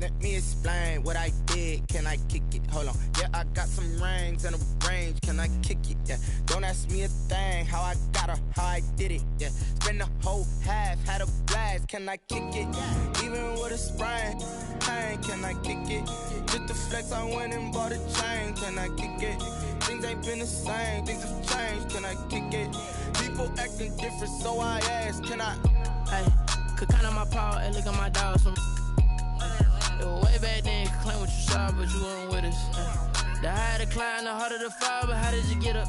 Let me explain what I did. Can I kick it? Hold on. Yeah, I got some rings and a range. Can I kick it? Yeah. Don't ask me a thing. How I got her, how I did it. Yeah. Spend the whole half, had a blast. Can I kick it? Even with a sprain. Pain, can I kick it? Just the flex, I went and bought a chain. Can I kick it? Things ain't been the same. Things have changed. Can I kick it? People acting different, so I ask. Can I? Hey, could count on my power and look at my dogs from. It was way back then, you could claim what you saw, but you weren't with us. The higher the climb, the harder the fall, but how did you get up?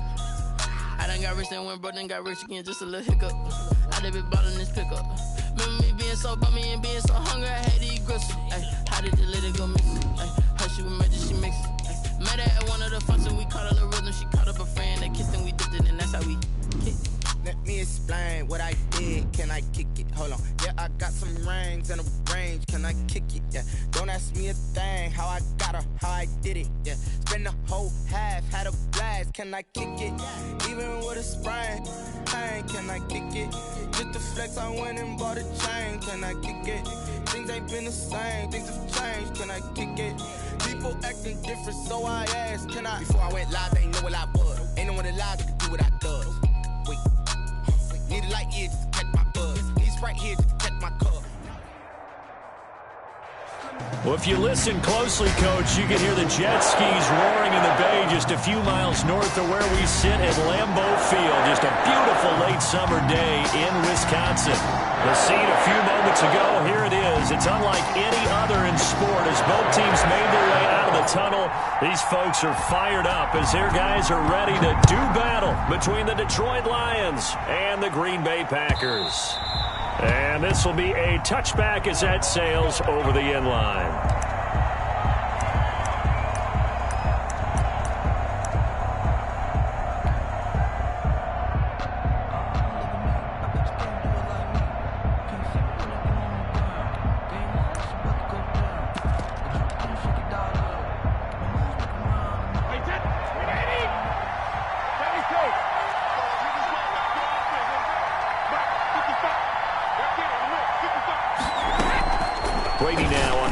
I done got rich, then went broke, then got rich again, just a little hiccup. I done been ballin' this pickup. Remember me being so bummy and being so hungry, I had to eat gristle. Ay, how did you let it go missing? Her she was magic, she mixed it. Met her at one of the functions, we caught a little rhythm, she caught up a friend, they kissed and we dipped it, and that's how we kicked. Let me explain what I did. Can I kick it? Hold on. Yeah, I got some rings and a range. Can I kick it? Yeah. Don't ask me a thing. How I got her, how I did it. Yeah. Spend the whole half, had a blast. Can I kick it? Even with a sprain. Pain, can I kick it? Just the flex, I went and bought a chain. Can I kick it? Things ain't been the same. Things have changed. Can I kick it? People acting different, so I asked. Can I? Before I went live, they ain't know what I was. Ain't no one alive that could do what I does. Wait. Need a light here just to catch my buzz. Need Sprite here just to catch my cup. Well, if you listen closely, Coach, you can hear the jet skis roaring in the bay just a few miles north of where we sit at Lambeau Field. Just a beautiful late summer day in Wisconsin. The scene a few moments ago, here it is. It's unlike any other in sport. As both teams made their way out of the tunnel, these folks are fired up as their guys are ready to do battle between the Detroit Lions and the Green Bay Packers. And this will be a touchback as that sails over the end line.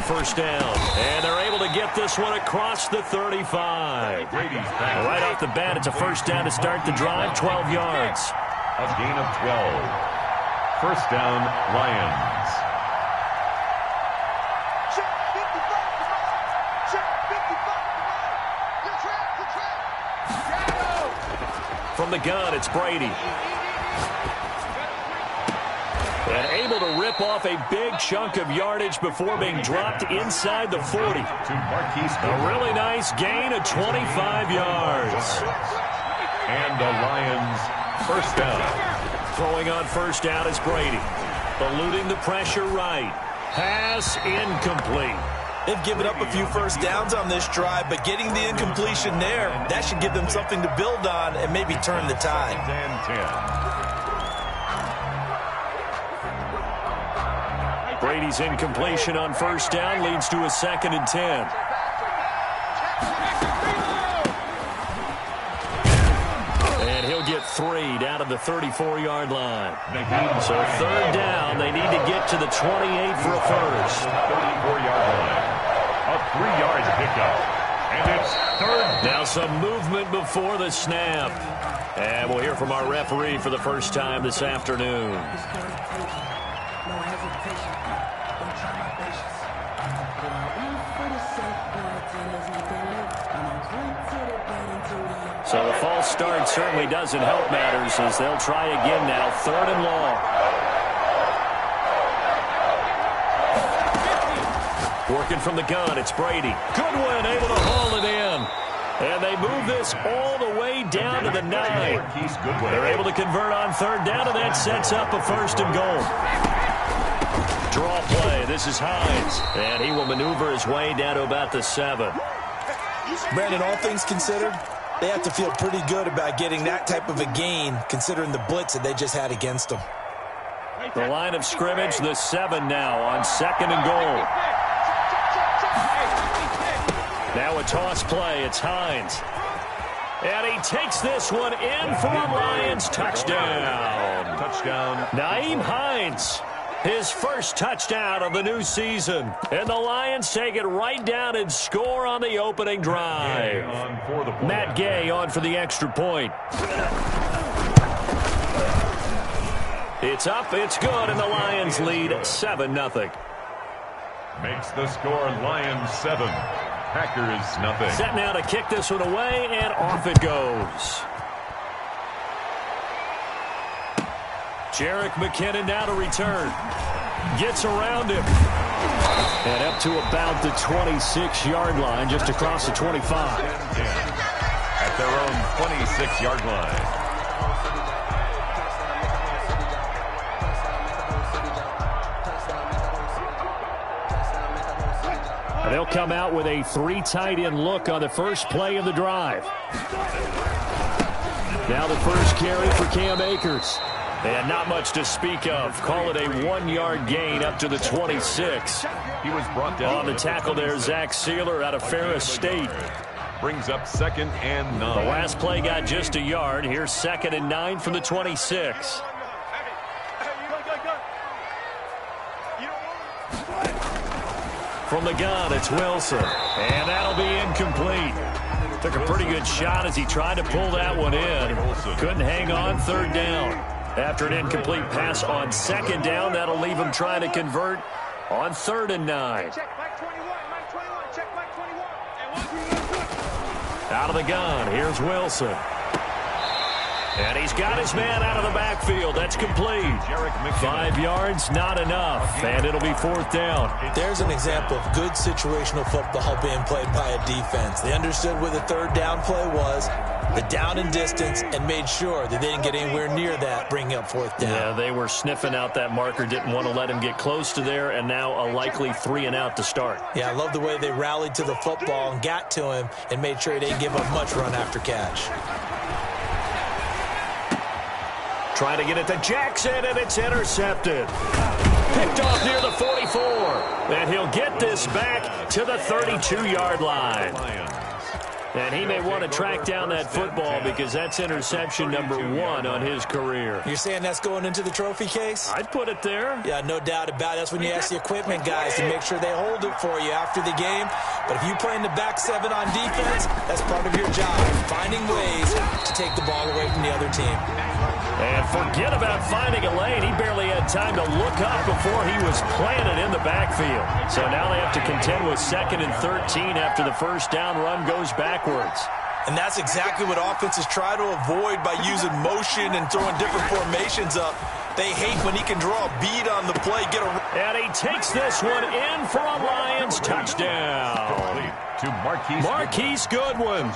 First down, and they're able to get this one across the 35. Right off the bat, it's a first down to start the drive, 12 yards. A gain of 12. First down, Lions. From the gun, it's Brady. And able to rip off a big chunk of yardage before being dropped inside the 40. A really nice gain of 25 yards. And the Lions first down. Throwing on first down is Brady. Eluding the pressure right. Pass incomplete. They've given up a few first downs on this drive, but getting the incompletion there, that should give them something to build on and maybe turn the tide. And 10. Brady's incompletion on first down leads to a 2nd and 10. And he'll get 3 down to the 34-yard line. So third down, they need to get to the 28 for a first. 34-yard line. A 3-yard pickup. And it's third. Now some movement before the snap. And we'll hear from our referee for the first time this afternoon. So the false start certainly doesn't help matters as they'll try again now. 3rd and long. Working from the gun, it's Brady. Goodwin able to haul it in. And they move this all the way down to the 9. They're able to convert on 3rd down, and that sets up a 1st and goal. Draw play. This is Hines. And he will maneuver his way down to about the 7. Brandon, all things considered, they have to feel pretty good about getting that type of a gain, considering the blitz that they just had against them. The line of scrimmage, the 7 now on 2nd and goal. Now a toss play. It's Hines. And he takes this one in for a Lions touchdown. Touchdown. Nyheim Hines. His first touchdown of the new season. And the Lions take it right down and score on the opening drive. Matt Gay on for the extra point. It's up, it's good, and the Lions lead 7-0. Makes the score Lions 7, Packers nothing. Set now to kick this one away, and off it goes. Jerick McKinnon now to return. Gets around him. And up to about the 26-yard line, just across the 25. At their own 26-yard line. They'll come out with a 3 tight end look on the first play of the drive. Now the first carry for Cam Akers. And not much to speak of. Call it a 1-yard gain up to the 26. He was brought down. On the tackle there, Zach Sealer out of Ferris State. Brings up 2nd and 9. The last play got just a yard. Here's 2nd and 9 from the 26. From the gun, it's Wilson. And that'll be incomplete. Took a pretty good shot as he tried to pull that one in. Couldn't hang on, 3rd down. After an incomplete pass on 2nd down, that'll leave him trying to convert on 3rd and 9. Out of the gun, here's Wilson. And he's got his man out of the backfield. That's complete. 5 yards, not enough. And it'll be 4th down. There's an example of good situational football being played by a defense. They understood where the 3rd down play was, the down and distance, and made sure that they didn't get anywhere near that, bringing up 4th down. Yeah, they were sniffing out that marker, didn't want to let him get close to there, and now a likely 3 and out to start. Yeah, I love the way they rallied to the football and got to him and made sure he didn't give up much run after catch. Trying to get it to Jackson, and it's intercepted. Picked off near the 44. And he'll get this back to the 32-yard line. And he may want to track down that football because that's interception number 1 on his career. You're saying that's going into the trophy case? I'd put it there. Yeah, no doubt about it. That's when you ask the equipment guys to make sure they hold it for you after the game. But if you play in the back 7 on defense, that's part of your job, finding ways to take the ball away from the other team. And forget about finding a lane. He barely had time to look up before he was planted in the backfield. So now they have to contend with 2nd and 13 after the first down run goes backwards. And that's exactly what offenses try to avoid by using motion and throwing different formations up. They hate when he can draw a bead on the play. And he takes this one in for a Lions touchdown. To Marquise Goodwin.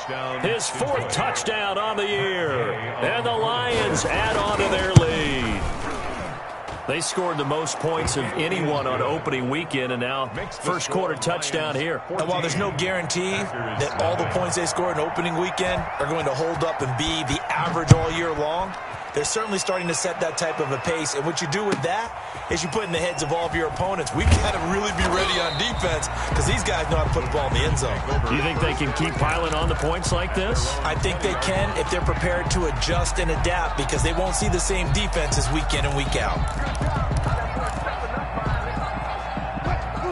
His 4th touchdown on the year. And the Lions add on to their lead. They scored the most points of anyone on opening weekend, and now first quarter touchdown here. And while there's no guarantee that all the points they scored in opening weekend are going to hold up and be the average all year long, they're certainly starting to set that type of a pace. And what you do with that is you put in the heads of all of your opponents, we've got to really be ready on defense because these guys know how to put the ball in the end zone. Do you think they can keep piling on the points like this? I think they can if they're prepared to adjust and adapt because they won't see the same defenses week in and week out.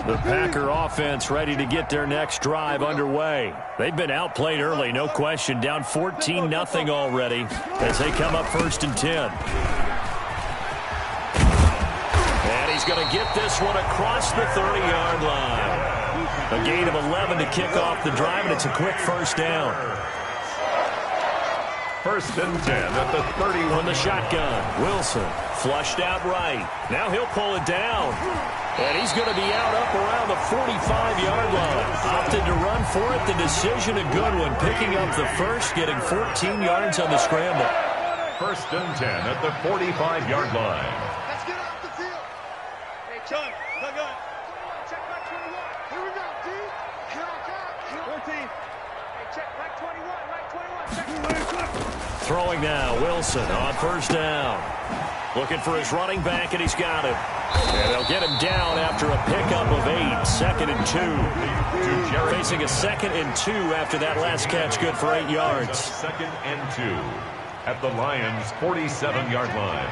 The Packer offense ready to get their next drive underway. They've been outplayed early, no question. Down 14-0 already as they come up 1st and 10. And he's going to get this one across the 30-yard line. A gain of 11 to kick off the drive, and it's a quick first down. 1st and 10 at the 31. On the shotgun, Wilson flushed out right. Now he'll pull it down. And he's going to be out up around the 45-yard line. Opted to run for it. The decision a good one. Picking up the first, getting 14 yards on the scramble. 1st and 10 at the 45-yard line. Let's get off the field. Hey, Chuck, plug on. Check back 21. Here we go, D. Here I come. 14. Hey, check back 21. Right 21. Check. Throwing now, Wilson on 1st down. Looking for his running back, and he's got him. And they'll get him down after a pickup of 8. 2nd and 2. Facing a 2nd and 2 after that last catch, good for 8 yards. 2nd and 2 at the Lions' 47-yard line.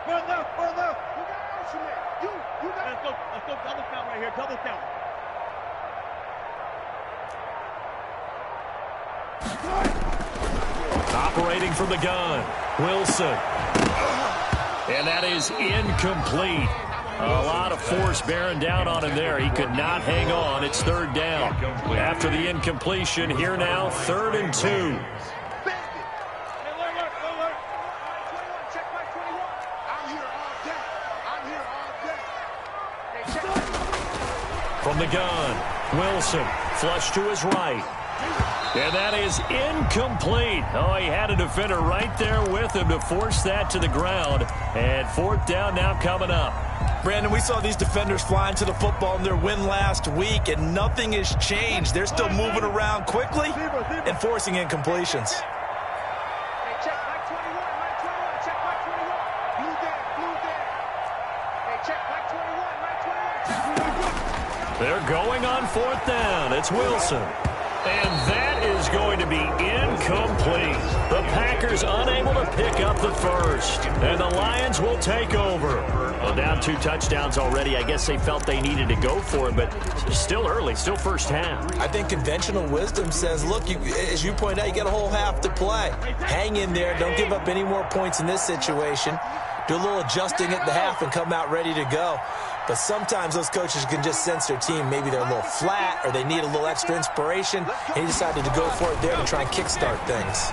Run left, run left. You got motion there. You got. Let's go double count right here. Double count. Operating from the gun, Wilson. And that is incomplete. A lot of force bearing down on him there. He could not hang on. It's third down. After the incompletion, here now, 3rd and 2. From the gun, Wilson, flush to his right. And that is incomplete. Oh, he had a defender right there with him to force that to the ground. And 4th down now coming up. Brandon, we saw these defenders flying to the football in their win last week, and nothing has changed. They're still moving around quickly and forcing incompletions. Hey, check back 21, right 21, check back 21. Blue down. Hey, check back 21, right 21, check. They're going on 4th down. It's Wilson. And that is going to be incomplete. The Packers unable to pick up the first. And the Lions will take over. Well, down 2 touchdowns already. I guess they felt they needed to go for it, but still early, still first half. I think conventional wisdom says, look, as you point out, you got a whole half to play. Hang in there. Don't give up any more points in this situation. Do a little adjusting at the half and come out ready to go. But sometimes those coaches can just sense their team. Maybe they're a little flat or they need a little extra inspiration. And he decided to go for it there to try and kickstart things.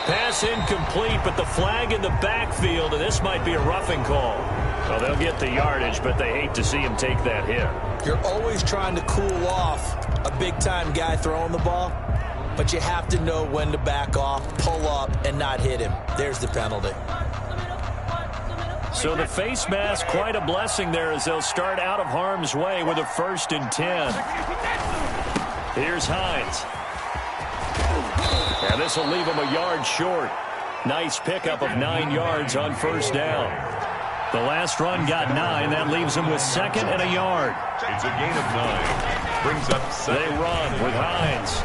Pass incomplete, but the flag in the backfield, and this might be a roughing call. Well, they'll get the yardage, but they hate to see him take that hit. You're always trying to cool off a big-time guy throwing the ball, but you have to know when to back off, pull up, and not hit him. There's the penalty. So the face mask, quite a blessing there as they'll start out of harm's way with a 1st and 10. Here's Hines. And this will leave him a yard short. Nice pickup of 9 yards on 1st down. The last run got 9. That leaves him with 2nd and a yard. It's a gain of 9. Brings up 7. They run with Hines.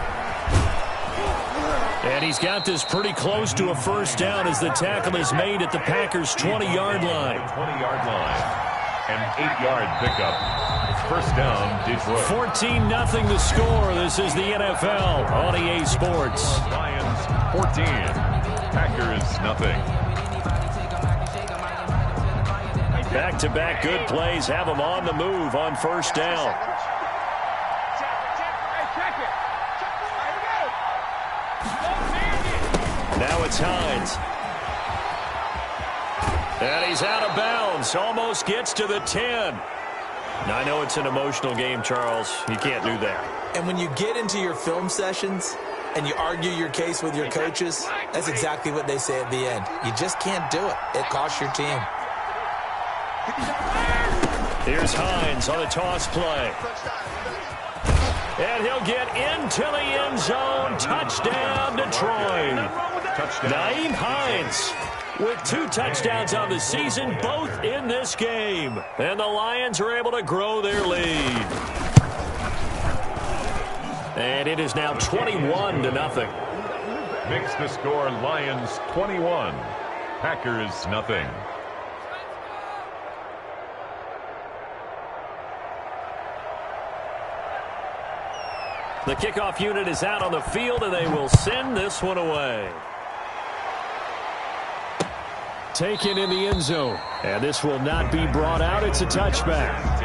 And he's got this pretty close to a 1st down as the tackle is made at the Packers' 20-yard line. 20-yard line. An 8-yard pickup. 1st down, Detroit. 14-0 the score. This is the NFL on EA Sports. Lions 14. Packers nothing. Back-to-back good plays have them on the move on 1st down. Now it's Hines. And he's out of bounds. Almost gets to the 10. Now, I know it's an emotional game, Charles. You can't do that. And when you get into your film sessions and you argue your case with your coaches, that's exactly what they say at the end. You just can't do it. It costs your team. Here's Hines on the toss play. And he'll get into the end zone. Touchdown, Detroit. Nyheim Hines with 2 touchdowns on the season, both in this game. And the Lions are able to grow their lead. And it is now 21-0. Makes the score Lions 21. Packers nothing. The kickoff unit is out on the field, and they will send this one away. Taken in the end zone. And this will not be brought out. It's a touchback. 10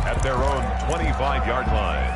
at their own 25-yard line.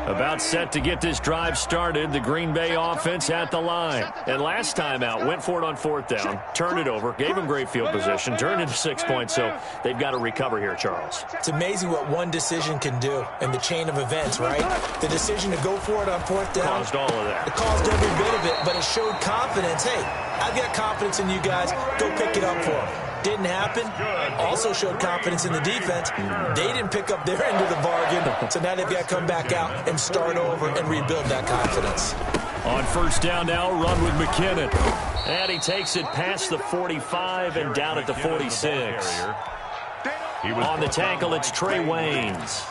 About set to get this drive started. The Green Bay offense at the line. And last time out, went for it on 4th down, turned it over, gave them great field position, turned into 6 points, so they've got to recover here, Charles. It's amazing what one decision can do in the chain of events, right? The decision to go for it on 4th down. Caused all of that. It caused every bit of it, but it showed confidence. Hey, I've got confidence in you guys. Go pick it up for them. didn't happen. Also showed confidence in the defense. They didn't pick up their end of the bargain, so now they've got to come back out and start over and rebuild that confidence. On first down now, run with McKinnon. And he takes it past the 45 and down at the 46. On the tackle, it's Trey Waynes.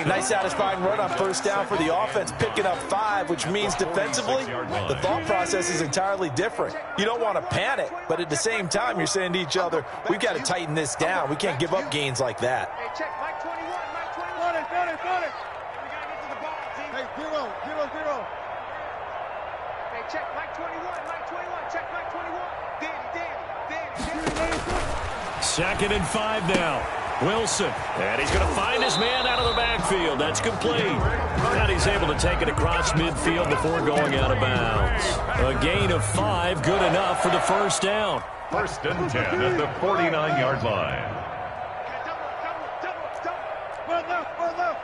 Nice satisfying run on first down for the offense, picking up 5, which means defensively, the thought process is entirely different. You don't want to panic, but at the same time, you're saying to each other, we've got to tighten this down. We can't give up gains like that. Hey, check Mike 21, Mike 21. Got it. We got to get to the ball, team. Hey, 0. Hey, check Mike 21, Mike 21. Check Mike 21. Danny. Second and 5 now. Wilson, and he's going to find his man out of the backfield. That's complete. And he's able to take it across midfield before going out of bounds. A gain of 5, good enough for the first down. First and 10 at the 49-yard line. Run left.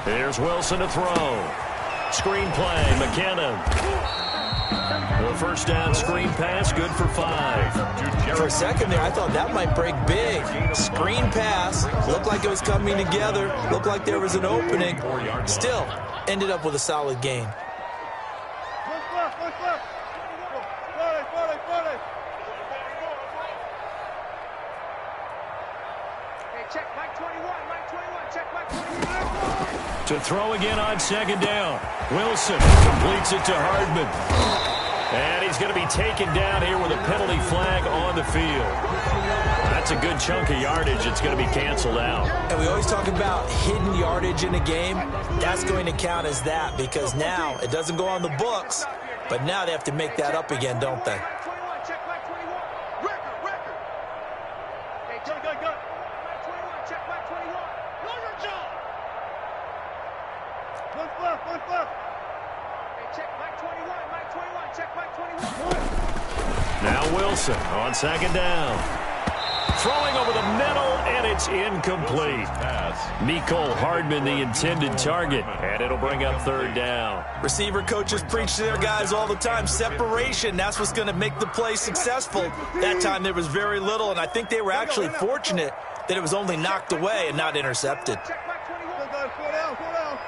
Here's Wilson to throw. Screen play, McKinnon. The first down screen pass, good for 5. For a second there, I thought that might break big. Screen pass, looked like it was coming together, looked like there was an opening. Still, ended up with a solid gain. Left. 40. Hey, check Mike 21, check Mike 21. To throw again on second down. Wilson completes it to Hardman. And he's going to be taken down here with a penalty flag on the field. That's a good chunk of yardage. It's going to be canceled out. And we always talk about hidden yardage in a game. That's going to count as that because now it doesn't go on the books, but now they have to make that up again, don't they? Check Mike 21. Record. Hey, check Mike 21. Check Mike 21. Know your job. One left. Hey, check Mike 21. Check Mike 21. Now Wilson on second down. Throwing over the middle, and it's incomplete. Mecole Hardman, the intended target, and it'll bring up third down. Receiver coaches preach to their guys all the time. Separation, that's what's going to make the play successful. That time there was very little, and I think they were actually fortunate that it was only knocked away and not intercepted. Check Mike 21. Slow down.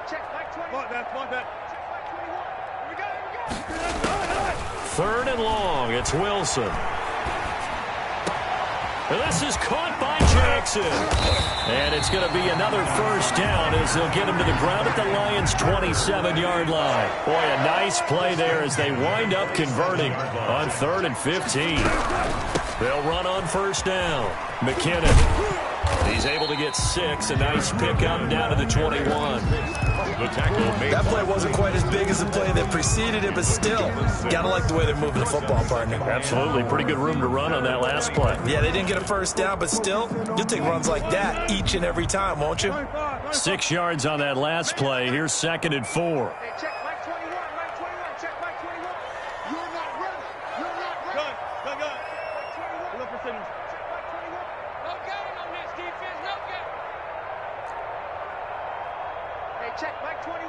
Check Mike 21. Check Mike 21. Here we go. Third and long. It's Wilson. And this is caught by Jackson. And it's going to be another first down as they'll get him to the ground at the Lions' 27-yard line. Boy, a nice play there as they wind up converting on 3rd and 15. They'll run on first down. McKinnon. He's able to get 6. A nice pickup down to the 21. That play wasn't quite as big as the play that preceded it, but still, gotta like the way they're moving the football, partner. Absolutely. Pretty good room to run on that last play. Yeah, they didn't get a first down, but still, you'll take runs like that each and every time, won't you? 6 yards on that last play. Here's 2nd and 4. Hey, check Mike 21. Check Mike 21. You're not ready. Gun. Look for signals. Check Mike 21. No game on this defense. No game. Hey, check Mike 21.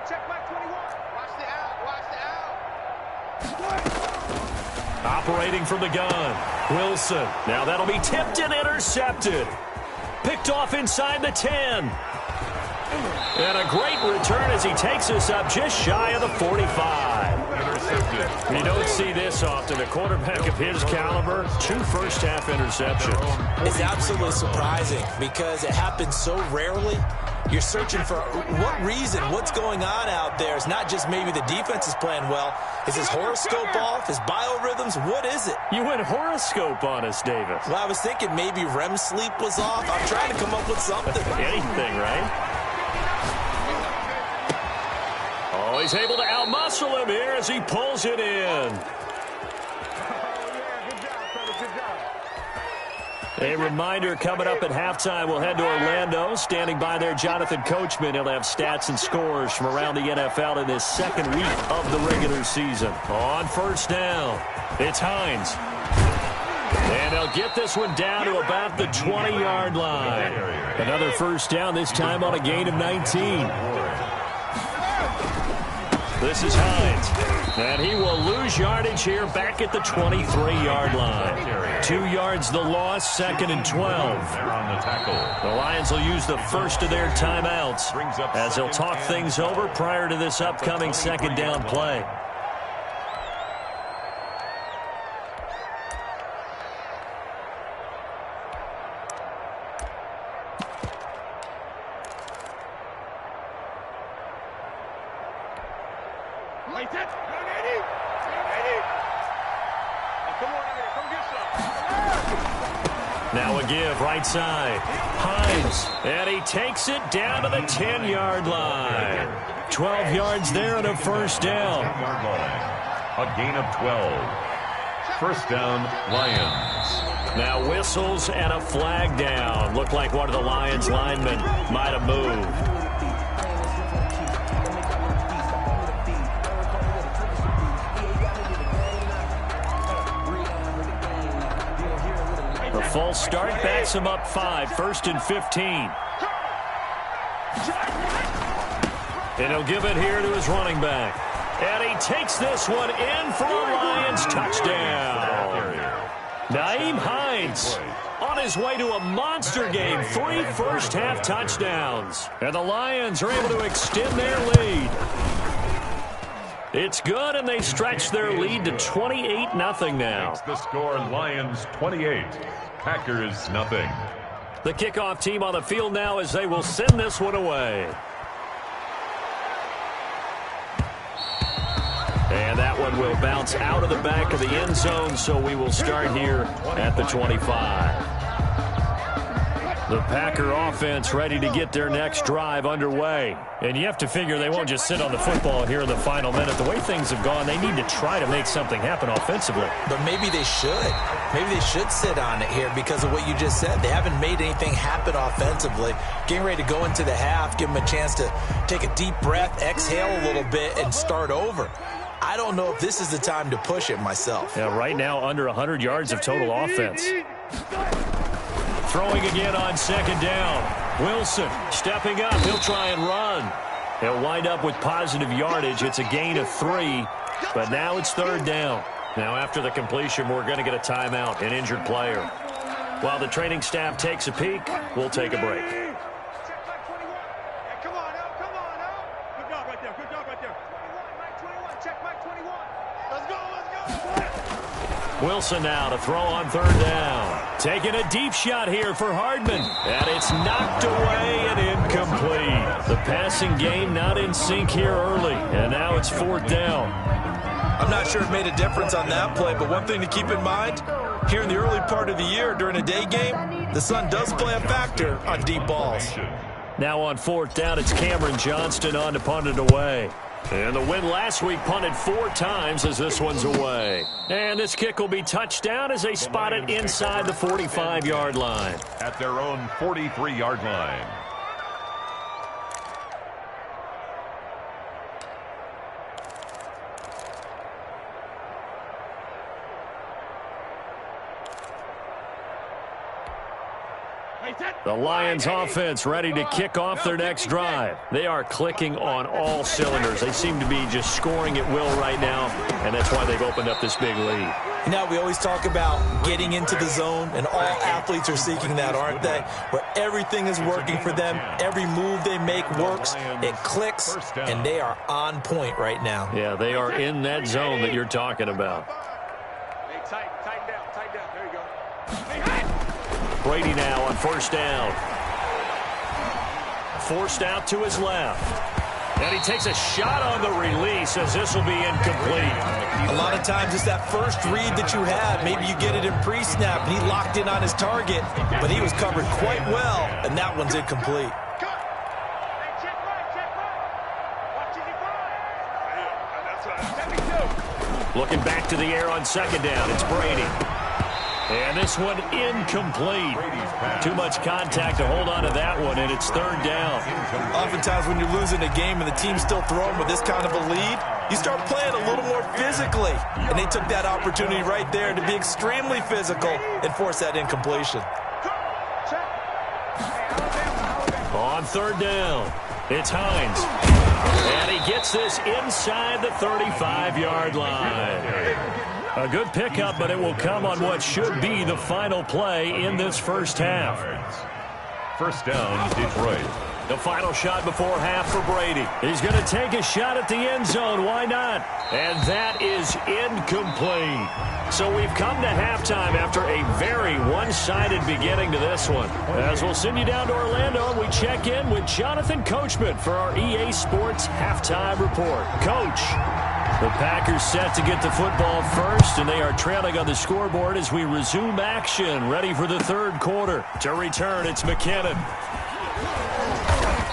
Check Mike 21. Watch the out. Operating from the gun. Wilson. Now that'll be tipped and intercepted. Picked off inside the 10. And a great return as he takes us up just shy of the 45. You don't see this often. A quarterback of his caliber, 2 first-half interceptions. It's absolutely surprising because it happens so rarely. You're searching for what reason, what's going on out there. It's not just maybe the defense is playing well. Is his horoscope off? His biorhythms? What is it? You went horoscope on us, Davis. Well, I was thinking maybe REM sleep was off. I'm trying to come up with something. Anything, right? Oh, he's able to outmuscle him here as he pulls it in. A reminder, coming up at halftime, we'll head to Orlando. Standing by there, Jonathan Coachman. He'll have stats and scores from around the NFL in this second week of the regular season. On first down, it's Hines. And they'll get this one down to about the 20-yard line. Another first down, this time on a gain of 19. This is Hines. And he will lose yardage here back at the 23-yard line. 2 yards the loss, 2nd and 12. The Lions will use the first of their timeouts as they'll talk things over prior to this upcoming second down play. Now a give, right side. Hines, and he takes it down to the 10-yard line. 12 yards there and a first down. A gain of 12. First down, Lions. Now whistles and a flag down. Looked like one of the Lions linemen might have moved. The false start backs him up 5, 1st and 15. And he'll give it here to his running back. And he takes this one in for a Lions touchdown. Nyheim Hines on his way to a monster game. 3 first-half touchdowns. And the Lions are able to extend their lead. It's good, and they stretch their lead to 28-0 now. Makes the score Lions 28, Packers nothing. The kickoff team on the field now as they will send this one away. And that one will bounce out of the back of the end zone, so we will start here at the 25. The Packer offense ready to get their next drive underway. And you have to figure they won't just sit on the football here in the final minute. The way things have gone, they need to try to make something happen offensively. But maybe they should. Maybe they should sit on it here because of what you just said. They haven't made anything happen offensively. Getting ready to go into the half, give them a chance to take a deep breath, exhale a little bit, and start over. I don't know if this is the time to push it myself. Yeah, right now under 100 yards of total offense. Throwing again on second down. Wilson stepping up. He'll try and run. He'll wind up with positive yardage. It's a gain of 3, but now it's third down. Now after the completion, we're going to get a timeout, an injured player. While the training staff takes a peek, we'll take a break. Come on, Al. Come on, Al. Good job right there. Good job right there. 21. Check Mike 21. Let's go. Wilson now to throw on third down. Taking a deep shot here for Hardman. And it's knocked away and incomplete. The passing game not in sync here early. And now it's fourth down. I'm not sure it made a difference on that play, but one thing to keep in mind, here in the early part of the year during a day game, the sun does play a factor on deep balls. Now on fourth down, it's Cameron Johnston on to punt it away. And the win last week punted 4 times as this one's away. And this kick will be touchdown as they spot it inside the 45-yard line. At their own 43-yard line. The Lions offense ready to kick off their next drive. They are clicking on all cylinders. They seem to be just scoring at will right now, and that's why they've opened up this big lead. Now, we always talk about getting into the zone, and all athletes are seeking that, aren't they? Where everything is working for them. Every move they make works. It clicks, and they are on point right now. Yeah, they are in that zone that you're talking about. Hey, tighten down. There you go. Brady now on first down. Forced out to his left. And he takes a shot on the release as this will be incomplete. A lot of times it's that first read that you have. Maybe you get it in pre-snap, and he locked in on his target, but he was covered quite well, and that one's incomplete. Looking back to the air on second down, it's Brady. And this one incomplete. Too much contact to hold on to that one, and it's third down. Oftentimes when you're losing a game and the team's still throwing with this kind of a lead, you start playing a little more physically. And they took that opportunity right there to be extremely physical and force that incompletion. On third down, it's Hines. And he gets this inside the 35-yard line. A good pickup, but it will come on what should be the final play in this first half. First down, Detroit. The final shot before half for Brady. He's going to take a shot at the end zone. Why not? And that is incomplete. So we've come to halftime after a very one-sided beginning to this one. As we'll send you down to Orlando, and we check in with Jonathan Coachman for our EA Sports Halftime Report. Coach, the Packers set to get the football first, and they are trailing on the scoreboard as we resume action, ready for the third quarter. To return, it's McKinnon.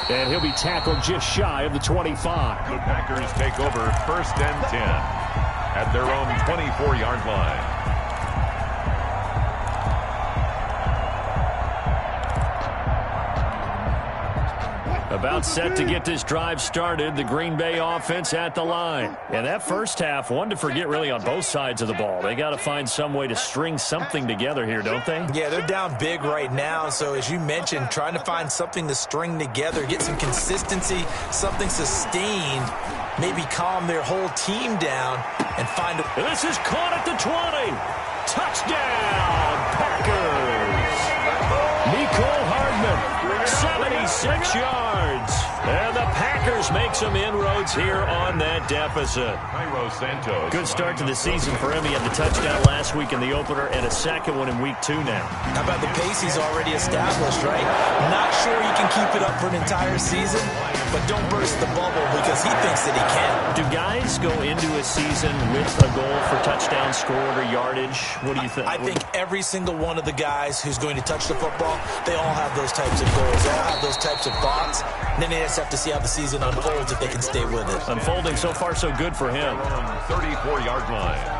And he'll be tackled just shy of the 25. The Packers take over first and 10 at their own 24-yard line. About set to get this drive started, the Green Bay offense at the line. And that first half, one to forget really on both sides of the ball. They got to find some way to string something together here, don't they? Yeah, they're down big right now. So as you mentioned, trying to find something to string together, get some consistency, something sustained, maybe calm their whole team down and find a... And this is caught at the 20. Touchdown, Packers. Nicole Hardman, 76 yards. And the Packers make some inroads here on that deficit. Good start to the season for him. He had the touchdown last week in the opener and a second one in week 2 now. How about the pace he's already established, right? Not sure he can keep it up for an entire season, but don't burst the bubble because he thinks that he can. Do guys go into a season with a goal for touchdown scored or yardage? What do you think? I think every single one of the guys who's going to touch the football, they all have those types of goals. They all have those types of thoughts. And then they just have to see how the season unfolds if they can stay with it. Unfolding so far so good for him. 34-yard line.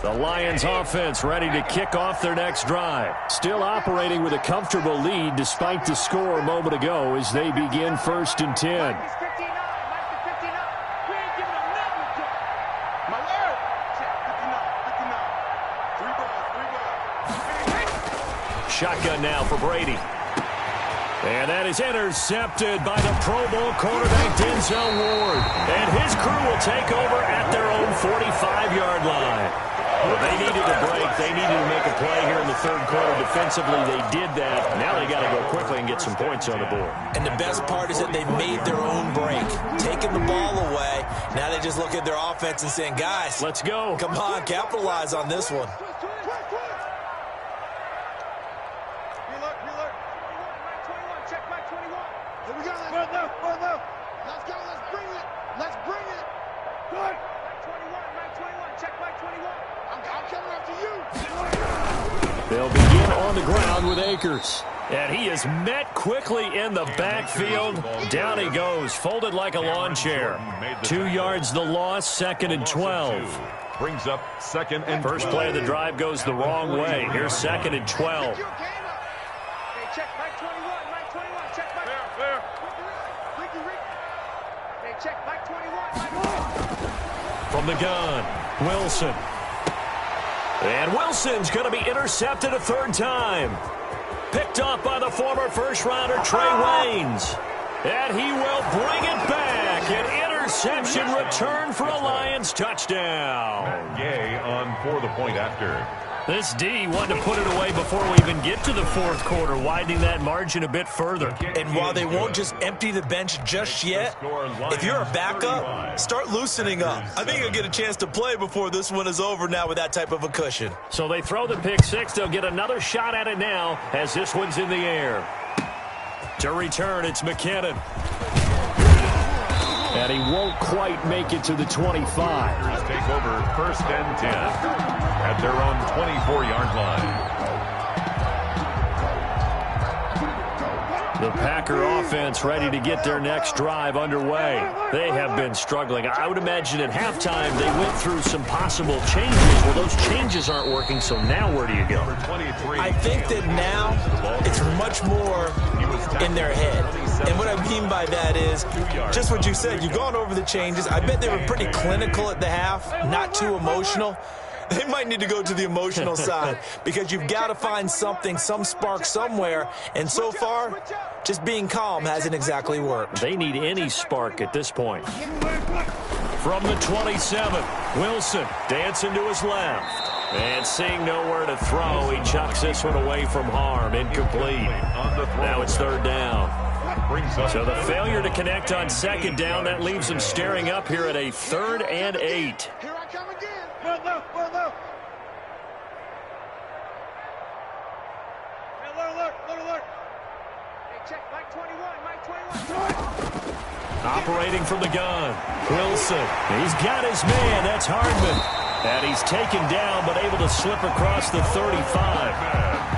The Lions offense ready to kick off their next drive. Still operating with a comfortable lead despite the score a moment ago as they begin first and 10. Shotgun now for Brady. And that is intercepted by the Pro Bowl quarterback Denzel Ward. And his crew will take over at their own 45-yard line. Well, they needed a break. They needed to make a play here in the third quarter. Defensively, they did that. Now they got to go quickly and get some points on the board. And the best part is that they've made their own break. Taking the ball away. Now they just look at their offense and saying, guys, let's go. Come on, capitalize on this one. They'll begin on the ground with Akers. And he is met quickly in the backfield. Down he goes, folded like a lawn chair. 2 yards the loss, second and 12. Brings up second and 12. First play of the drive goes the wrong way. Here's second and 12. From the gun, Wilson. And Wilson's going to be intercepted a third time. Picked off by the former first-rounder Trey Waynes. And he will bring it back. An interception return for a Lions touchdown. Gay on for the point after. This D wanted to put it away before we even get to the fourth quarter, widening that margin a bit further. And while they won't just empty the bench just yet, if you're a backup, start loosening up. I think you'll get a chance to play before this one is over now with that type of a cushion. So they throw the pick six. They'll get another shot at it now as this one's in the air. To return, it's McKinnon. And he won't quite make it to the 25. Take over first and 10 at their own 24-yard line. The Packer offense ready to get their next drive underway. They have been struggling. I would imagine at halftime they went through some possible changes. Well, those changes aren't working, so now where do you go? I think that now it's much more in their head. And what I mean by that is just what you said. You've gone over the changes. I bet they were pretty clinical at the half, not too emotional. They might need to go to the emotional side because you've got to find something, some spark somewhere. And so far, just being calm hasn't exactly worked. They need any spark at this point. From the 27, Wilson dancing to his left. And seeing nowhere to throw, he chucks this one away from harm. Incomplete. Now it's third down. So the failure to connect on second down, that leaves them staring up here at a 3rd and 8. Here I come again. Well, look. Hey, alert. Hey, check. Mike 21. Operating from the gun. Wilson. He's got his man. That's Hardman. And he's taken down, but able to slip across the 35.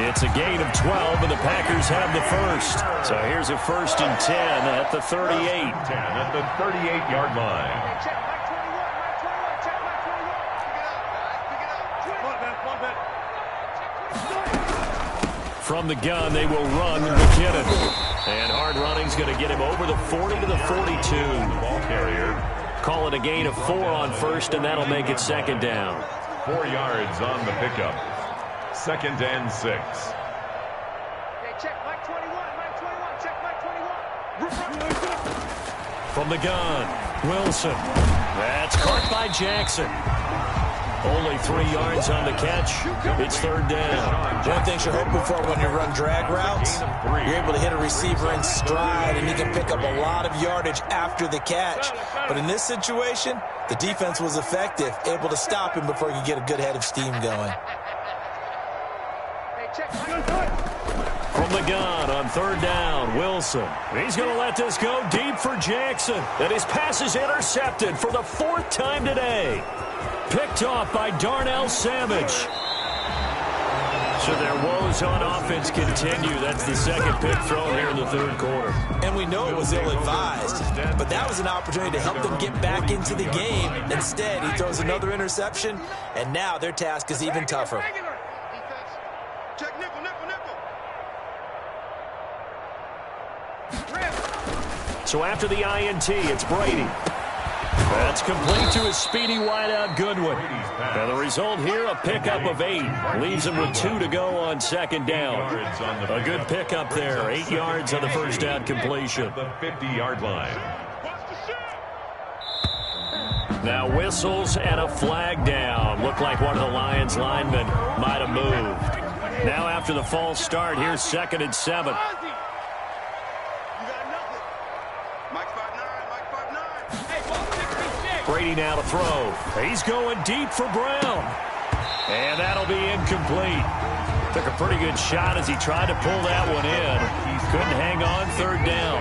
It's a gain of 12, and the Packers have the first. So here's a 1st and 10 at the 38. 10 at the 38-yard line. Hey, check. Mike 21. Check Mike 21. From the gun, they will run McKinnon. And hard running's going to get him over the 40 to the 42. Ball carrier. Call it a gain of 4 on first, and that'll make it second down. 4 yards on the pickup. 2nd and 6. Hey, check Mike 21. Check Mike 21. From the gun, Wilson. That's caught by Jackson. Only 3 yards on the catch. It's third down. One thing you're hoping for when you run drag routes, you're able to hit a receiver in stride, and he can pick up a lot of yardage after the catch. But in this situation, the defense was effective, able to stop him before he could get a good head of steam going. Hey, check. From the gun on third down, Wilson. He's going to let this go deep for Jackson. And his pass is intercepted for the 4th time today. Picked off by Darnell Savage. So their woes on offense continue. That's the second pick thrown here in the 3rd quarter. And we know it was ill-advised, but that was an opportunity to help them get back into the game. Instead, he throws another interception, and now their task is even tougher. Check nickel. So after the INT, it's Brady. That's complete to his speedy wideout Goodwin. And the result here, a pickup of 8. Leaves him with 2 to go on second down. A good pickup there. 8 yards on the first down completion. The 50-yard line. Now whistles and a flag down. Looked like one of the Lions linemen might have moved. Now after the false start, here's 2nd and 7. Brady now to throw. He's going deep for Brown. And that'll be incomplete. Took a pretty good shot as he tried to pull that one in. Couldn't hang on, third down.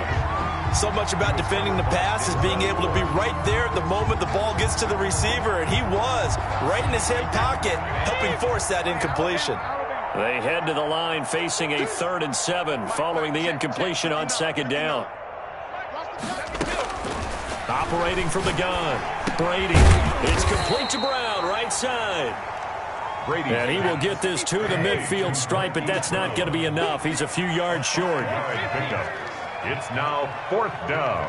So much about defending the pass is being able to be right there at the moment the ball gets to the receiver, and he was right in his hip pocket, helping force that incompletion. They head to the line facing a 3rd and 7 following the incompletion on second down. Operating from the gun, Brady. It's complete to Brown, right side. Brady. And he will get this to the midfield stripe, but that's not going to be enough. He's a few yards short. It's now 4th down.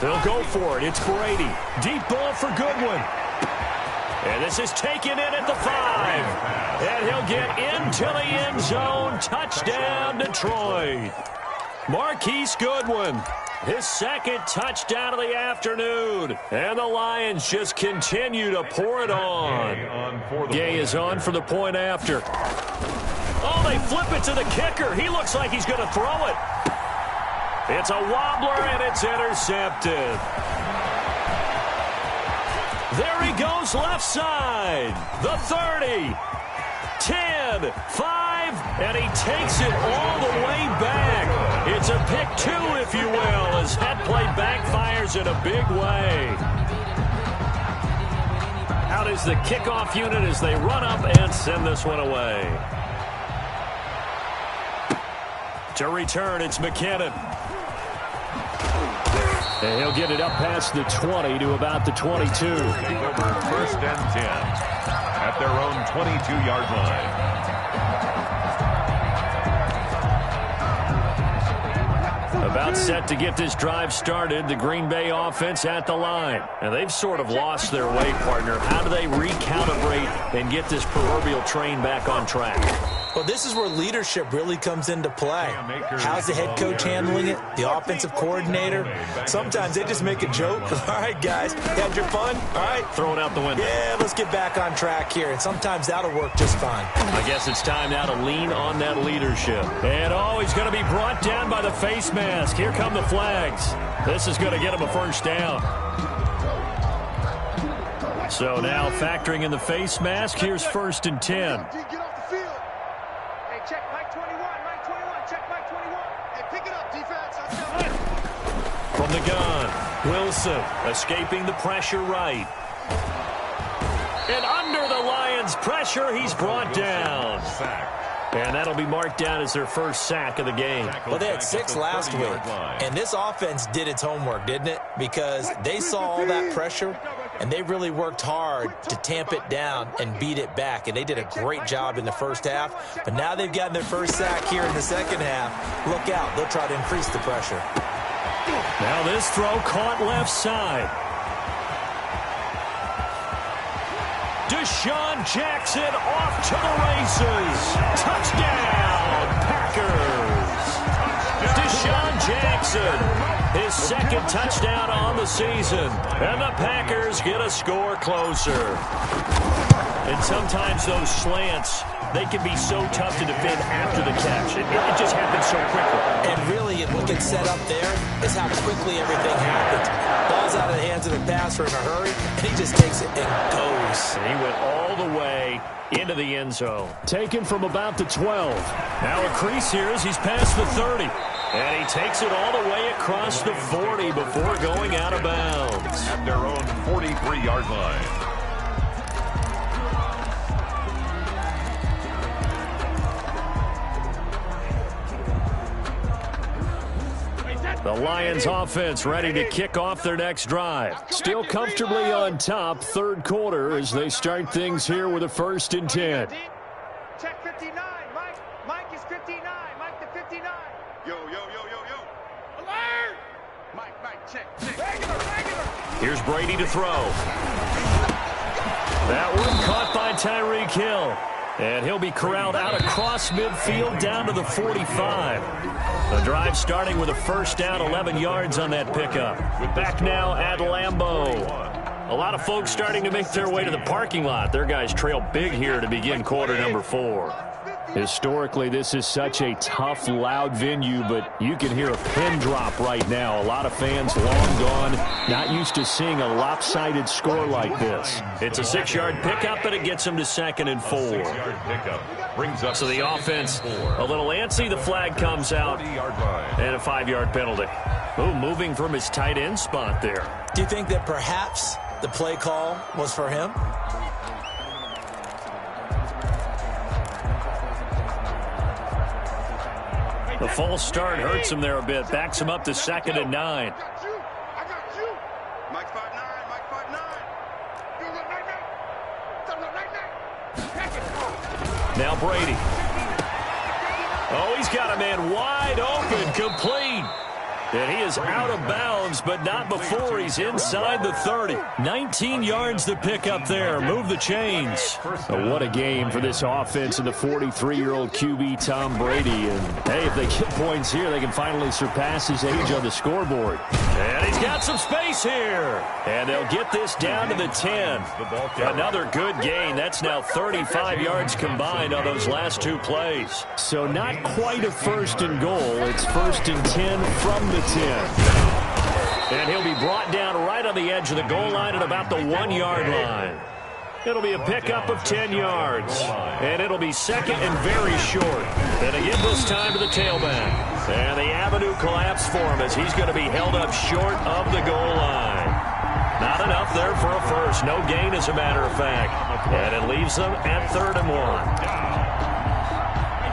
They'll go for it. It's Brady. Deep ball for Goodwin. And this is taken in at the 5. And he'll get into the end zone. Touchdown, Detroit. Marquise Goodwin, his 2nd touchdown of the afternoon. And the Lions just continue to pour it on. Gay is on for the point after. Oh, they flip it to the kicker. He looks like he's going to throw it. It's a wobbler, and it's intercepted. There he goes left side. The 30. 10, 5, and he takes it all the way back. It's a pick 2, if you will, as that play backfires in a big way. Out is the kickoff unit as they run up and send this one away. To return, it's McKinnon. And he'll get it up past the 20 to about the 22. Take over 1st and 10 at their own 22-yard line. About set to get this drive started, the Green Bay offense at the line. And they've sort of lost their way, partner. How do they recalibrate and get this proverbial train back on track? Well, this is where leadership really comes into play. How's the head coach handling it? The offensive coordinator? Sometimes they just make a joke. All right, guys, had your fun? All right. Throw it out the window. Yeah, let's get back on track here. And sometimes that'll work just fine. I guess it's time now to lean on that leadership. And, he's going to be brought down by the face mask. Here come the flags. This is going to get him a first down. So now factoring in the face mask, here's 1st and 10. Check Mike 21, Mike 21, check Mike 21. Hey, pick it up, defense. From the gun, Wilson escaping the pressure right. And under the Lions' pressure, he's brought down. And that'll be marked down as their first sack of the game. Well, they had 6 last week, and this offense did its homework, didn't it? Because they saw all that pressure, and they really worked hard to tamp it down and beat it back. And they did a great job in the first half. But now they've gotten their first sack here in the second half. Look out. They'll try to increase the pressure. Now this throw caught left side. Deshaun Jackson off to the races. Touchdown, Packers. Deshaun Jackson, his second touchdown on the season. And the Packers get a score closer. And sometimes those slants, they can be so tough to defend after the catch. It just happens so quickly. And really, what gets set up there is how quickly everything happens. Ball's out of the hands of the passer in a hurry, and he just takes it and goes. And he went all the way into the end zone. Taken from about the 12. Now a crease here as he's past the 30. And he takes it all the way across the 40 before going out of bounds. At their own 43-yard line. The Lions offense ready to kick off their next drive. Still comfortably on top, third quarter as they start things here with a 1st and 10. Check 59, Mike. Mike is 59. Mike the 59. Yo. Alert! Mike, check. Regular. Here's Brady to throw. That one caught by Tyreek Hill. And he'll be corralled out across midfield down to the 45. The drive starting with a first down, 11 yards on that pickup. Back now at Lambeau. A lot of folks starting to make their way to the parking lot. Their guys trail big here to begin quarter number 4. Historically, this is such a tough, loud venue, but you can hear a pin drop right now. A lot of fans long gone, not used to seeing a lopsided score like this. It's a 6-yard pickup, but it gets them to 2nd and 4. 6-yard pickup brings up So the offense a little antsy. The flag comes out, and a 5-yard penalty. Moving from his tight end spot there. Do you think that perhaps the play call was for him? The false start hurts him there a bit. Backs him up to 2nd and 9. I got you. Mike 5'9", Mike 5'9". Now Brady. He's got a man wide open, complete. And he is out of bounds, but not before he's inside the 30. 19 yards to pick up there. Move the chains. What a game for this offense and the 43-year-old QB Tom Brady. And, hey, if they get points here, they can finally surpass his age on the scoreboard. And he's got some space here. And they'll get this down to the 10. Another good gain. That's now 35 yards combined on those last 2 plays. So not quite a 1st and goal. It's 1st and 10 from the 10. And he'll be brought down right on the edge of the goal line at about the 1-yard line. It'll be a pickup of 10 yards. And it'll be 2nd and very short. And again this time to the tailback. And the avenue collapsed for him as he's going to be held up short of the goal line. Not enough there for a first. No gain, as a matter of fact. And it leaves them at 3rd and 1.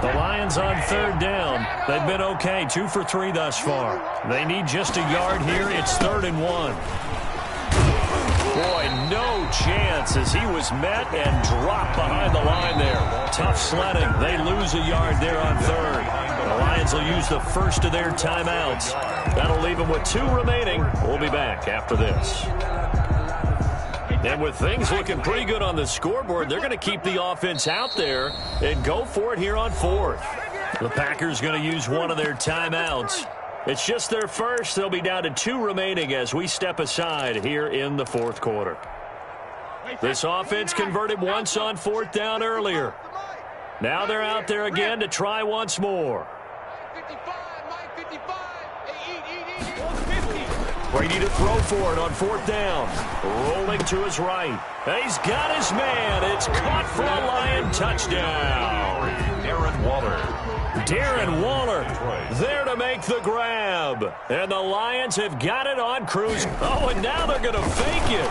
The Lions on third down. They've been okay, 2 for 3 thus far. They need just a yard here. It's 3rd and 1. Boy, no chance as he was met and dropped behind the line there. Tough sledding. They lose a yard there on third. The Lions will use the first of their timeouts. That'll leave them with 2 remaining. We'll be back after this. And with things looking pretty good on the scoreboard, they're going to keep the offense out there and go for it here on 4th. The Packers going to use one of their timeouts. It's just their first. They'll be down to 2 remaining as we step aside here in the 4th quarter. This offense converted once on 4th down earlier. Now they're out there again to try once more. Brady to throw for it on 4th down. Rolling to his right. He's got his man. It's caught for a Lion touchdown. Darren Waller there to make the grab. And the Lions have got it on cruise. Oh, and now they're going to fake it.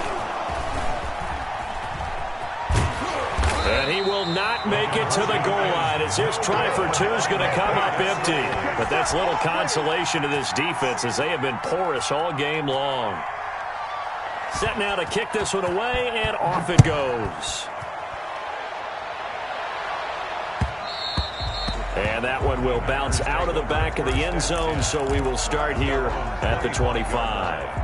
And he will not make it to the goal line as his try for 2 is going to come up empty. But that's little consolation to this defense as they have been porous all game long. Set now to kick this one away, and off it goes. And that one will bounce out of the back of the end zone, so we will start here at the 25.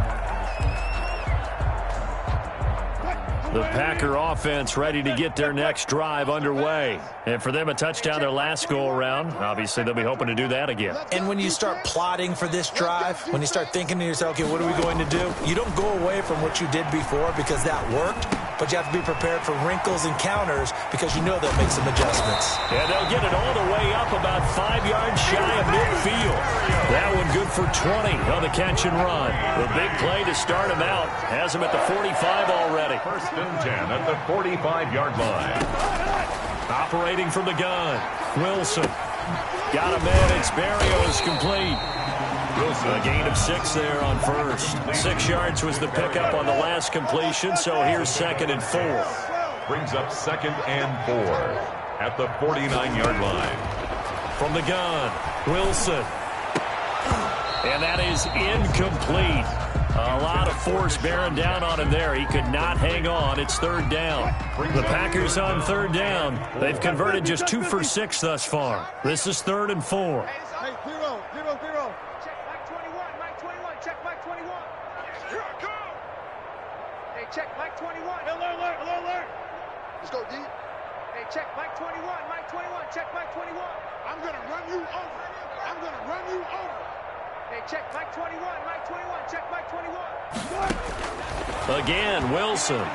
The Packer offense ready to get their next drive underway. And for them, a touchdown their last go-around. Obviously, they'll be hoping to do that again. And when you start plotting for this drive, when you start thinking to yourself, okay, what are we going to do? You don't go away from what you did before because that worked, but you have to be prepared for wrinkles and counters because you know they'll make some adjustments. Yeah, they'll get it all the way up about 5 yards shy of midfield. That one good for 20 on the catch and run. The big play to start him out has him at the 45 already. 1st and 10 at the 45-yard line. Operating from the gun. Wilson. Got a man. It's Barrios complete. A gain of 6 there on first. 6 yards was the pickup on the last completion, so here's 2nd and 4. Brings up 2nd and 4 at the 49-yard line. From the gun, Wilson. And that is incomplete. A lot of force bearing down on him there. He could not hang on. It's 3rd down. The Packers on 3rd down. They've converted just 2 for 6 thus far. This is 3rd and 4. Hey, 0, 0, 0. Check Mike 21, Mike 21, check Mike 21. Here I come. Hey, check Mike 21. Alert. Let's go, D. Hey, check Mike 21, Mike 21, check Mike 21. I'm going to run you over. Hey, check Mike 21, Mike 21, check Mike 21. Again, Wilson.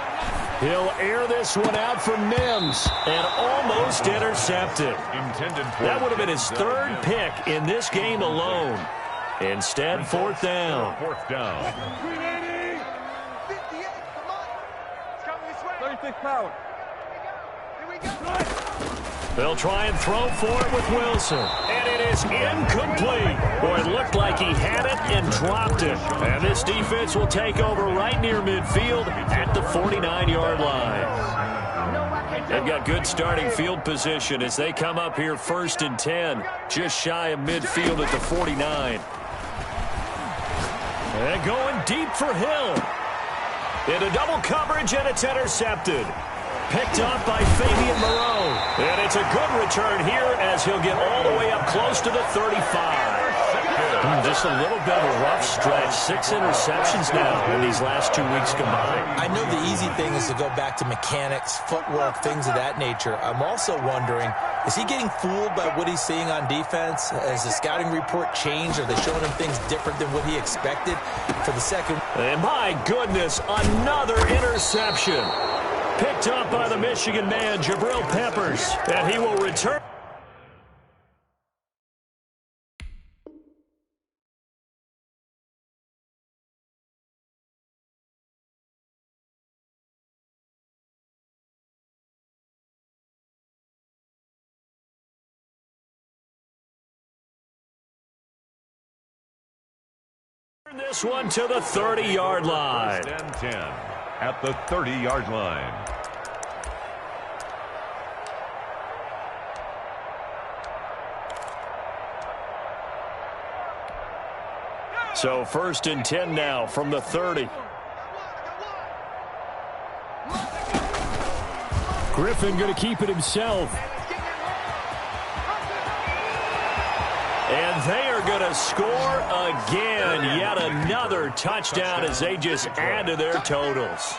He'll air this one out for Mims and almost intercepted. That would have been his 3rd pick in this game alone. Instead, 4th down. 4th down. 58, come on. It's coming this way. 36 power. Here we go. They'll try and throw for it with Wilson. And it is incomplete. Boy, it looked like he had it and dropped it. And this defense will take over right near midfield at the 49-yard line. They've got good starting field position as they come up here 1st and 10, just shy of midfield at the 49. And going deep for Hill. Into double coverage, and it's intercepted. Picked up by Fabian Moreau. And it's a good return here as he'll get all the way up close to the 35. Just a little bit of a rough stretch. 6 interceptions now in these last 2 weeks combined. I know the easy thing is to go back to mechanics, footwork, things of that nature. I'm also wondering, is he getting fooled by what he's seeing on defense? Has the scouting report changed? Are they showing him things different than what he expected for the second? And my goodness, another interception. Picked up by the Michigan man, Jabril Peppers, and he will return. This one to the 30-yard line. 10 at the 30-yard line. So 1st and 10 now from the 30. Griffin going to keep it himself. And they are going to score again. Yet another touchdown as they just add to their totals.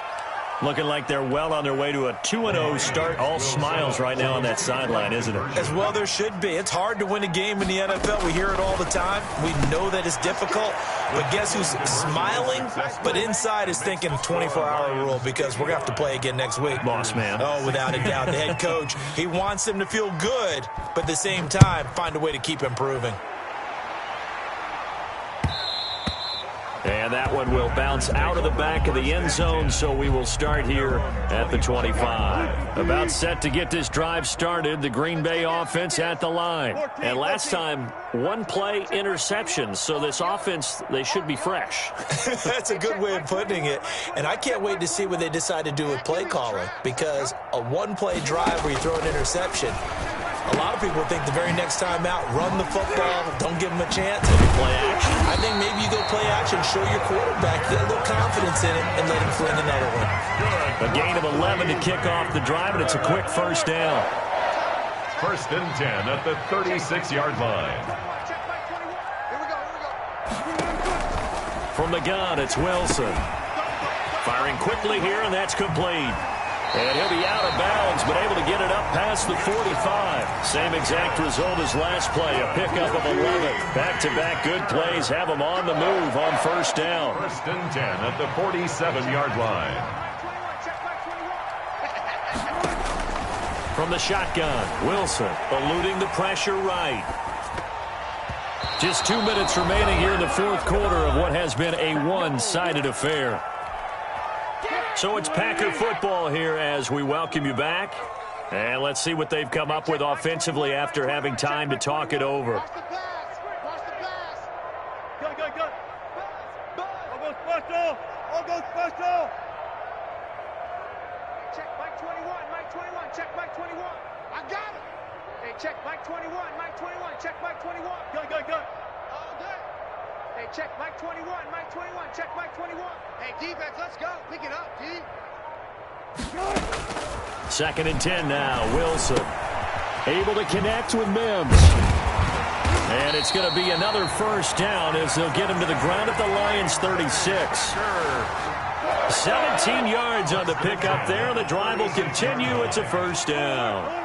Looking like they're well on their way to a 2-0 start. All smiles right now on that sideline, isn't it? As well there should be. It's hard to win a game in the NFL. We hear it all the time. We know that it's difficult. But guess who's smiling? But inside is thinking 24-hour rule because we're going to have to play again next week. Boss man. Oh, without a doubt. The head coach, he wants them to feel good, but at the same time, find a way to keep improving. And that one will bounce out of the back of the end zone, so we will start here at the 25. About set to get this drive started, the Green Bay offense at the line. And last time, one play interception, so this offense, they should be fresh. That's a good way of putting it. And I can't wait to see what they decide to do with play calling, because a one-play drive where you throw an interception, a lot of people think the very next time out, run the football, don't give them a chance. Play action. I think maybe you go play action, show your quarterback, get a little confidence in it, and let him fling another one. A gain of 11 to kick off the drive, and it's a quick first down. 1st and 10 at the 36-yard line. From the gun, it's Wilson. Firing quickly here, and that's complete. And he'll be out of bounds, but able to get it up past the 45. Same exact result as last play, a pickup of 11. Back-to-back good plays have them on the move on first down. 1st and 10 at the 47-yard line. From the shotgun, Wilson eluding the pressure right. Just 2 minutes remaining here in the fourth quarter of what has been a one-sided affair. So it's Packer football here as we welcome you back. And let's see what they've come up with offensively after having time to talk it over. Watch the pass. Watch the pass. Go. All goes special. All goes special. Check Mike 21. Check Mike 21. I got it. Hey, check Mike 21. Check Mike 21. Go. All day. Hey, check Mike 21. Check Mike 21. Hey, defense, let's go. Pick it up, D. 2nd and 10 now. Wilson able to connect with Mims. And it's going to be another first down as they'll get him to the ground at the Lions' 36. 17 yards on the pickup there. The drive will continue. It's a first down.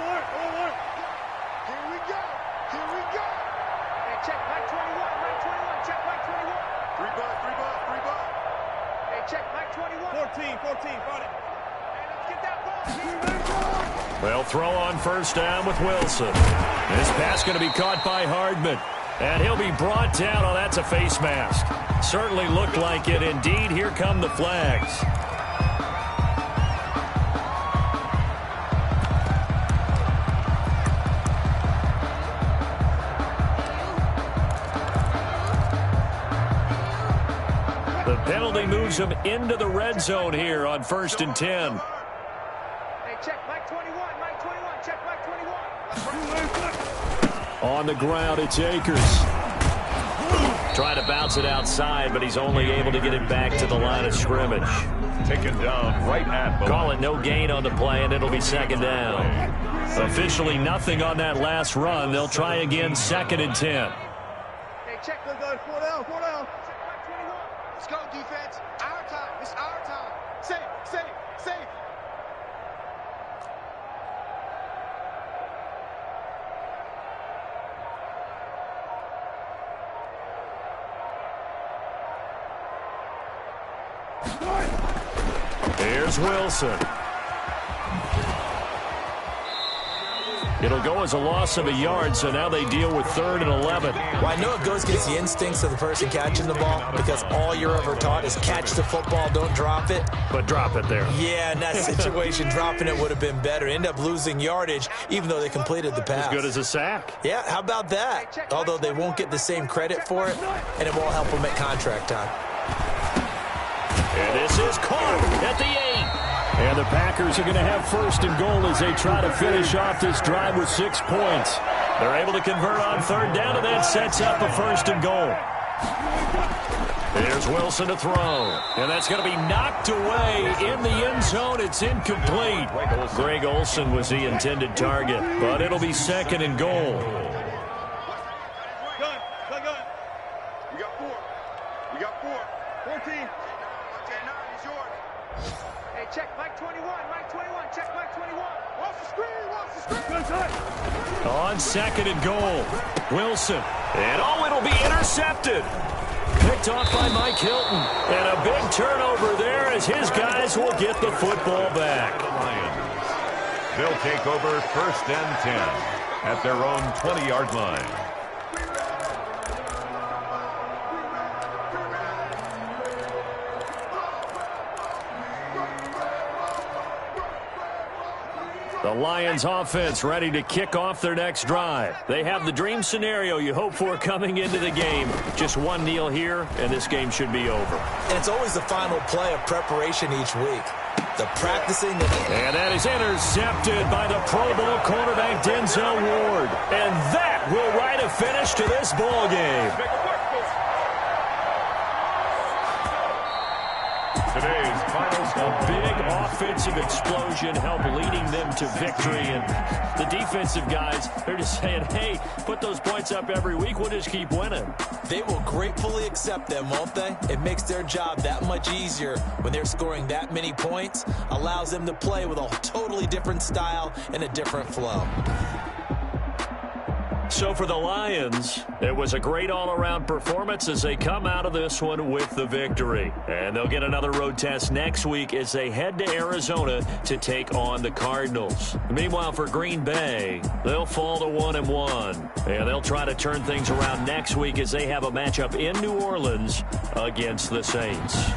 Well, throw on first down with Wilson. This pass going to be caught by Hardman. And he'll be brought down. Oh, that's a face mask. Certainly looked like it. Indeed, here come the flags. The penalty moves him into the red zone here on 1st and 10. On the ground, it's Akers. Trying to bounce it outside, but he's only able to get it back to the line of scrimmage. Taken down right at the Call it no gain on the play, and it'll be 2nd down. Officially nothing on that last run. They'll try again, 2nd and 10. Hey, check those guys. 4 down. Let's go, defense. Our time. It's our time. Safe. Here's Wilson. It'll go as a loss of a yard, so now they deal with 3rd and 11. Well, I know it goes against the instincts of the person catching the ball because all you're ever taught is catch the football, don't drop it. But drop it there. Yeah, in that situation, dropping it would have been better. End up losing yardage, even though they completed the pass. As good as a sack. Yeah, how about that? Although they won't get the same credit for it, and it won't help them at contract time. And this is caught at the 8. And the Packers are going to have 1st and goal as they try to finish off this drive with 6 points. They're able to convert on 3rd down, and that sets up a 1st and goal. Here's Wilson to throw. And that's going to be knocked away in the end zone. It's incomplete. Greg Olsen was the intended target, but it'll be 2nd and goal. Gun. We got 4. 14. Okay, 9 is yours. Hey, check Mike 21. Check Mike 21. Watch the screen. On 2nd and goal, Wilson. And it'll be intercepted. Picked off by Mike Hilton. And a big turnover there as his guys will get the football back. They'll take over 1st and 10 at their own 20-yard line. The Lions offense ready to kick off their next drive. They have the dream scenario you hope for coming into the game. Just one kneel here, and this game should be over. And it's always the final play of preparation each week. The practicing. And that is intercepted by the Pro Bowl cornerback Denzel Ward. And that will write a finish to this ball game. Today's final score. A big offensive explosion helped leading them to victory. And the defensive guys, they're just saying, hey, put those points up every week. We'll just keep winning. They will gratefully accept them, won't they? It makes their job that much easier when they're scoring that many points. Allows them to play with a totally different style and a different flow. So for the Lions, it was a great all-around performance as they come out of this one with the victory. And they'll get another road test next week as they head to Arizona to take on the Cardinals. Meanwhile, for Green Bay, they'll fall to 1-1. And they'll try to turn things around next week as they have a matchup in New Orleans against the Saints.